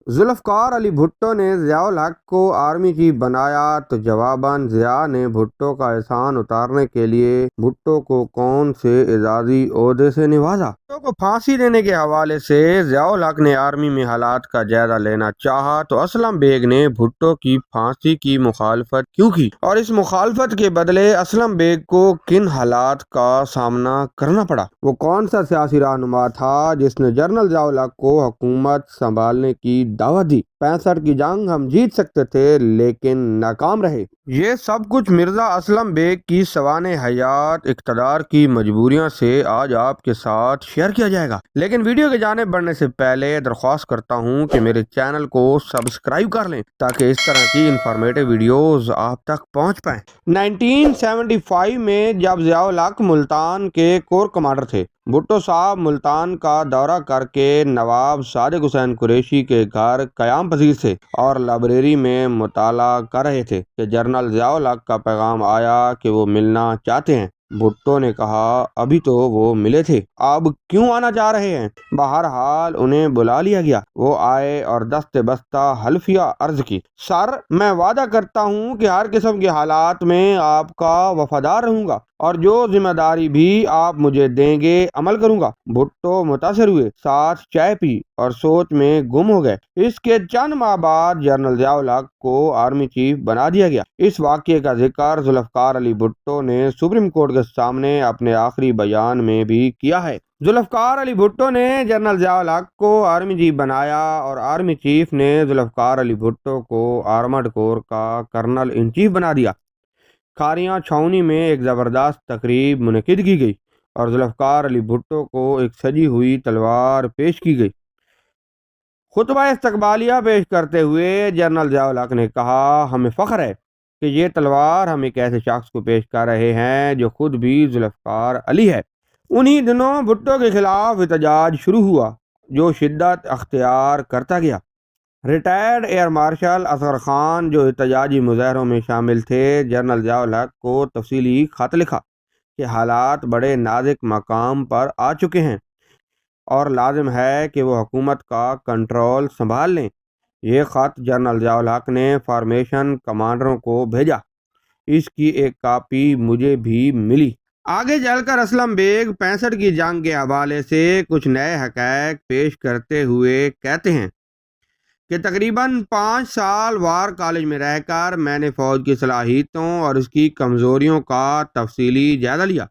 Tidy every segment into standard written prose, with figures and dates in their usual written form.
ذوالفقار علی بھٹو نے ضیاء الحق کو army chief بنایا تو جواباً ضیاء نے بھٹو کا احسان اتارنے کے لیے بھٹو کو کون سے اعزازی عہدے سے نوازا۔ بھٹو کو پھانسی دینے کے حوالے سے ضیاء الحق نے آرمی میں حالات کا جائزہ لینا چاہا تو اسلم بیگ نے بھٹو کی پھانسی کی مخالفت کیوں کی اور اس مخالفت کے بدلے اسلم بیگ کو کن حالات کا سامنا کرنا پڑا؟ وہ کون سا سیاسی رہنما تھا جس نے جنرل ضیاء الحق کو حکومت سنبھالنے کی دعوت دی؟ 65 کی جنگ ہم جیت سکتے تھے لیکن ناکام رہے۔ یہ سب کچھ مرزا اسلم بیگ کی سوانح حیات اقتدار کی مجبوریاں سے آج آپ کے ساتھ شیئر کیا جائے گا، لیکن ویڈیو کی جانب بڑھنے سے پہلے درخواست کرتا ہوں کہ میرے چینل کو سبسکرائب کر لیں تاکہ اس طرح کی انفارمیٹو ویڈیوز آپ تک پہنچ پائیں۔ 1975 میں جب ضیاء الحق ملتان کے کور کمانڈر تھے، بھٹو صاحب ملتان کا دورہ کر کے نواب صادق حسین قریشی کے گھر قیام پذیر تھے اور لائبریری میں مطالعہ کر رہے تھے کہ جنرل ضیاء الحق کا پیغام آیا کہ وہ ملنا چاہتے ہیں۔ بھٹو نے کہا ابھی تو وہ ملے تھے، اب کیوں آنا چاہ رہے ہیں؟ بہرحال انہیں بلا لیا گیا۔ وہ آئے اور دست بستہ حلفیہ عرض کی، سر میں وعدہ کرتا ہوں کہ ہر قسم کے حالات میں آپ کا وفادار رہوں گا اور جو ذمہ داری بھی آپ مجھے دیں گے عمل کروں گا۔ بھٹو متاثر ہوئے، ساتھ چائے پی اور سوچ میں گم ہو گئے۔ اس کے چند ماہ بعد جنرل ضیاء الحق کو آرمی چیف بنا دیا گیا۔ اس واقعے کا ذکر ذوالفقار علی بھٹو نے سپریم کورٹ کے سامنے اپنے آخری بیان میں بھی کیا ہے۔ ذوالفقار علی بھٹو نے جنرل ضیاء الحق کو آرمی چیف بنایا اور آرمی چیف نے ذوالفقار علی بھٹو کو آرمڈ کور کا کرنل ان چیف بنا دیا۔ کھاریاں چھاؤنی میں ایک زبردست تقریب منعقد کی گئی اور ذوالفقار علی بھٹو کو ایک سجی ہوئی تلوار پیش کی گئی۔ خطبہ استقبالیہ پیش کرتے ہوئے جنرل ضیاء الحق نے کہا، ہمیں فخر ہے کہ یہ تلوار ہم ایک ایسے شخص کو پیش کر رہے ہیں جو خود بھی ذوالفقار علی ہے۔ انہی دنوں بھٹو کے خلاف احتجاج شروع ہوا جو شدت اختیار کرتا گیا۔ Retired air marshal Asghar Khan جو احتجاجی مظاہروں میں شامل تھے، جنرل ضیاء الحق کو تفصیلی خط لکھا کہ حالات بڑے نازک مقام پر آ چکے ہیں اور لازم ہے کہ وہ حکومت کا کنٹرول سنبھال لیں۔ یہ خط جنرل ضیاء الحق نے فارمیشن کمانڈروں کو بھیجا۔ اس کی ایک کاپی مجھے بھی ملی۔ آگے چل کر اسلم بیگ 65 کی جنگ کے حوالے سے کچھ نئے حقائق پیش کرتے ہوئے کہتے ہیں کہ تقریباً 5 سال وار کالج میں رہ کر میں نے فوج کی صلاحیتوں اور اس کی کمزوریوں کا تفصیلی جائزہ لیا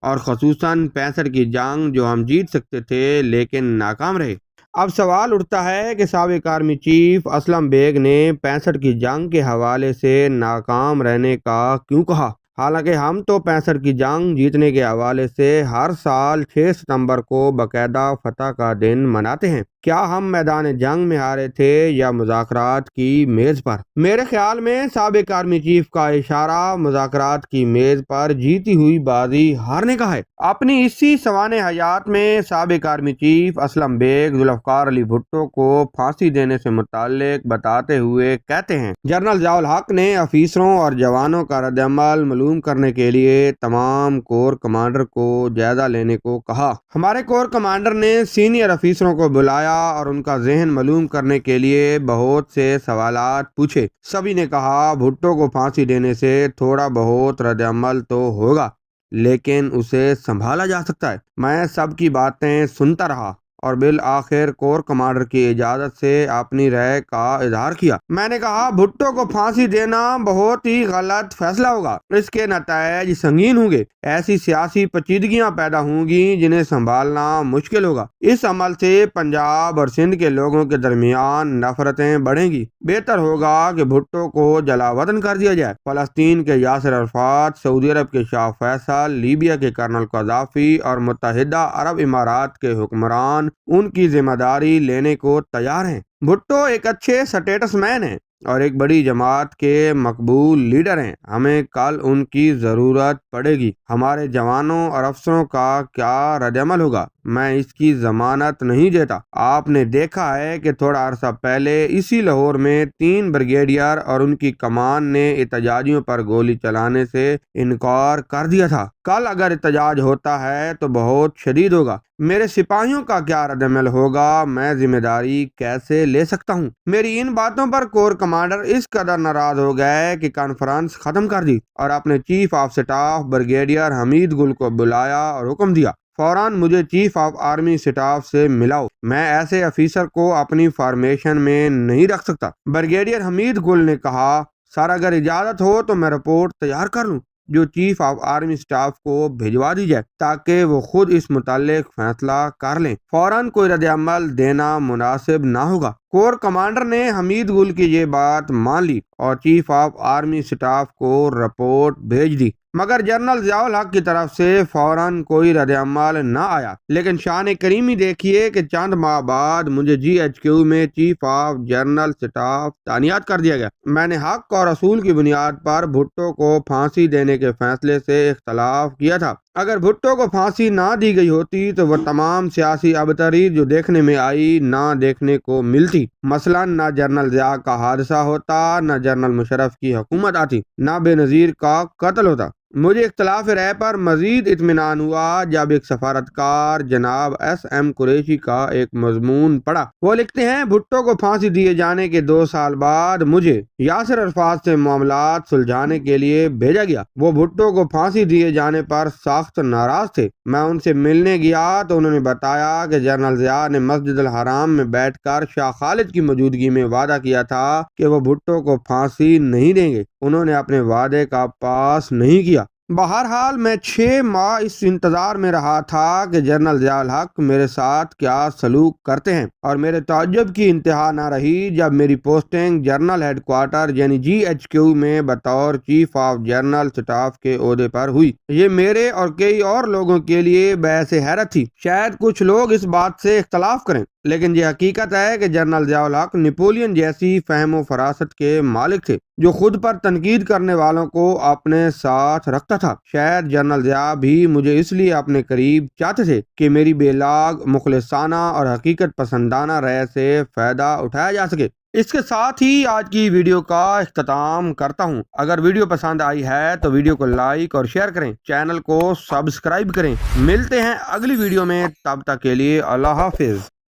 اور خصوصاً 65 کی جنگ جو ہم جیت سکتے تھے لیکن ناکام رہے۔ اب سوال اٹھتا ہے کہ سابق آرمی چیف اسلم بیگ نے 65 کی جنگ کے حوالے سے ناکام رہنے کا کیوں کہا، حالانکہ ہم تو 65 کی جنگ جیتنے کے حوالے سے ہر سال 6 ستمبر کو باقاعدہ فتح کا دن مناتے ہیں۔ کیا ہم میدان جنگ میں ہارے تھے یا مذاکرات کی میز پر؟ میرے خیال میں سابق آرمی چیف کا اشارہ مذاکرات کی میز پر جیتی ہوئی بازی ہارنے کا ہے۔ اپنی اسی سوانح حیات میں سابق آرمی چیف اسلم بیگ ذوالفقار علی بھٹو کو پھانسی دینے سے متعلق بتاتے ہوئے کہتے ہیں، جنرل ضیاء الحق نے افیسروں اور جوانوں کا رد عمل معلوم کرنے کے لیے تمام کور کمانڈر کو جائزہ لینے کو کہا۔ ہمارے کور کمانڈر نے سینئر افیسروں کو بلایا اور ان کا ذہن معلوم کرنے کے لیے بہت سے سوالات پوچھے۔ سبھی نے کہا بھٹو کو پھانسی دینے سے تھوڑا بہت رد عمل تو ہوگا لیکن اسے سنبھالا جا سکتا ہے۔ میں سب کی باتیں سنتا رہا اور بالآخر کور کمانڈر کی اجازت سے اپنی رائے کا اظہار کیا۔ میں نے کہا بھٹو کو پھانسی دینا بہت ہی غلط فیصلہ ہوگا، اس کے نتائج سنگین ہوں گے، ایسی سیاسی پیچیدگیاں پیدا ہوں گی جنہیں سنبھالنا مشکل ہوگا۔ اس عمل سے پنجاب اور سندھ کے لوگوں کے درمیان نفرتیں بڑھیں گی۔ بہتر ہوگا کہ بھٹو کو جلا وطن کر دیا جائے۔ فلسطین کے یاسر عرفات، سعودی عرب کے شاہ فیصل، لیبیا کے کرنل قذافی اور متحدہ عرب امارات کے حکمران ان کی ذمہ داری لینے کو تیار ہیں۔ بھٹو ایک اچھے سٹیٹس مین ہیں اور ایک بڑی جماعت کے مقبول لیڈر ہیں۔ ہمیں کل ان کی ضرورت پڑے گی۔ ہمارے جوانوں اور افسروں کا کیا رد عمل ہوگا؟ میں اس کی ضمانت نہیں دیتا۔ آپ نے دیکھا ہے کہ تھوڑا عرصہ پہلے اسی لاہور میں 3 بریگیڈیئر اور ان کی کمان نے احتجاجیوں پر گولی چلانے سے انکار کر دیا تھا۔ کل اگر احتجاج ہوتا ہے تو بہت شدید ہوگا۔ میرے سپاہیوں کا کیا رد عمل ہوگا، میں ذمہ داری کیسے لے سکتا ہوں؟ میری ان باتوں پر کور کمانڈر اس قدر ناراض ہو گئے کہ کانفرنس ختم کر دی اور اپنے چیف آف سٹاف بریگیڈیئر حمید گل کو بلایا اور حکم دیا، فوراً مجھے چیف آف آرمی سٹاف سے ملاؤ۔ میں ایسے افیسر کو اپنی فارمیشن میں نہیں رکھ سکتا۔ بریگیڈیئر حمید گل نے کہا، سر اگر اجازت ہو تو میں رپورٹ تیار کر لوں جو چیف آف آرمی سٹاف کو بھجوا دی جائے تاکہ وہ خود اس متعلق فیصلہ کر لیں۔ فوراً کوئی رد عمل دینا مناسب نہ ہوگا۔ کور کمانڈر نے حمید گل کی یہ بات مان لی اور چیف آف آرمی سٹاف کو رپورٹ بھیج دی، مگر جنرل ضیاء الحق کی طرف سے فوراً کوئی رد عمل نہ آیا۔ لیکن شان کریمی دیکھیے کہ چند ماہ بعد مجھے GHQ میں چیف آف جنرل سٹاف تعینات کر دیا گیا۔ میں نے حق اور اصول کی بنیاد پر بھٹو کو پھانسی دینے کے فیصلے سے اختلاف کیا تھا۔ اگر بھٹو کو پھانسی نہ دی گئی ہوتی تو وہ تمام سیاسی ابتری جو دیکھنے میں آئی نہ دیکھنے کو ملتی۔ مثلا نہ جنرل ضیاء کا حادثہ ہوتا، نہ جنرل مشرف کی حکومت آتی، نہ بے نظیر کا قتل ہوتا۔ مجھے اختلاف رائے پر مزید اطمینان ہوا جب ایک سفارتکار جناب SM قریشی کا ایک مضمون پڑھا۔ وہ لکھتے ہیں، بھٹو کو پھانسی دیے جانے کے 2 سال بعد مجھے یاسر عرفات سے معاملات سلجھانے کے لیے بھیجا گیا۔ وہ بھٹو کو پھانسی دیے جانے پر سخت ناراض تھے۔ میں ان سے ملنے گیا تو انہوں نے بتایا کہ جنرل ضیاء نے مسجد الحرام میں بیٹھ کر شاہ خالد کی موجودگی میں وعدہ کیا تھا کہ وہ بھٹو کو پھانسی نہیں دیں گے۔ انہوں نے اپنے وعدے کا پاس نہیں کیا۔ بہرحال میں 6 ماہ اس انتظار میں رہا تھا کہ جنرل ضیاء الحق میرے ساتھ کیا سلوک کرتے ہیں، اور میرے تعجب کی انتہا نہ رہی جب میری پوسٹنگ جنرل ہیڈ کوارٹر یعنی GHQ میں بطور چیف آف جنرل سٹاف کے عہدے پر ہوئی۔ یہ میرے اور کئی اور لوگوں کے لیے باعث حیرت تھی۔ شاید کچھ لوگ اس بات سے اختلاف کریں، لیکن یہ حقیقت ہے کہ جنرل ضیاء الحق نپولین جیسی فہم و فراست کے مالک تھے جو خود پر تنقید کرنے والوں کو اپنے ساتھ رکھتا تھا۔ شاید جنرل ضیاء بھی مجھے اس لیے اپنے قریب چاہتے تھے کہ میری بے لاگ مخلصانہ اور حقیقت پسندانہ رائے سے فائدہ اٹھایا جا سکے۔ اس کے ساتھ ہی آج کی ویڈیو کا اختتام کرتا ہوں۔ اگر ویڈیو پسند آئی ہے تو ویڈیو کو لائک اور شیئر کریں، چینل کو سبسکرائب کریں۔ ملتے ہیں اگلی ویڈیو میں، تب تک کے لیے اللہ حافظ۔